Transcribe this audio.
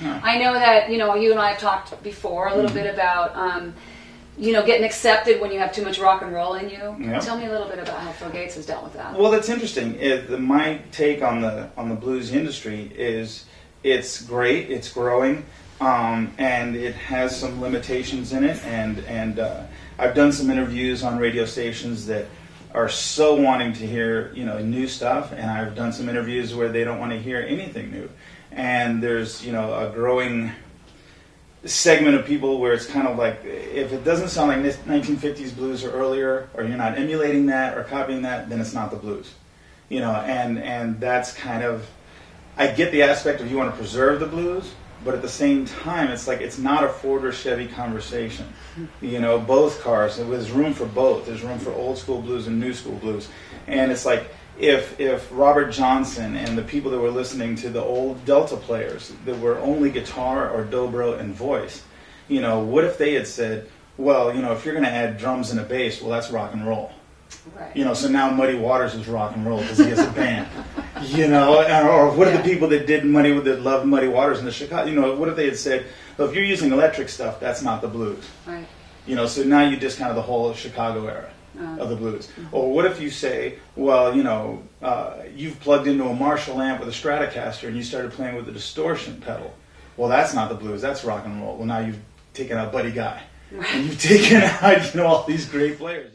Yeah. I know that, you and I have talked before a little bit about, getting accepted when you have too much rock and roll in you. Yeah. Tell me a little bit about how Phil Gates has dealt with that. Well, that's interesting. My take on the blues industry is it's great, it's growing, and it has some limitations in it. And I've done some interviews on radio stations that are so wanting to hear new stuff, and I've done some interviews where they don't want to hear anything new. And there's a growing segment of people where it's kind of like, if it doesn't sound like 1950s blues or earlier, or you're not emulating that or copying that, then it's not the blues. And that's kind of, I get the aspect of you want to preserve the blues, but at the same time, it's like it's not a Ford or Chevy conversation. Both cars, there's room for both. There's room for old school blues and new school blues. And it's like, if Robert Johnson and the people that were listening to the old Delta players that were only guitar or dobro and voice, what if they had said, well, if you're going to add drums and a bass, well, that's rock and roll. Right. So now Muddy Waters is rock and roll because he has a band. Or what are the people that that loved Muddy Waters in the Chicago? What if they had said, well, if you're using electric stuff, that's not the blues. Right. So now you discount the whole Chicago era of the blues. Mm-hmm. Or what if you say, well, you've plugged into a Marshall amp with a Stratocaster and you started playing with a distortion pedal. Well, that's not the blues, that's rock and roll. Well, now you've taken out Buddy Guy. Right. And you've taken out, all these great players.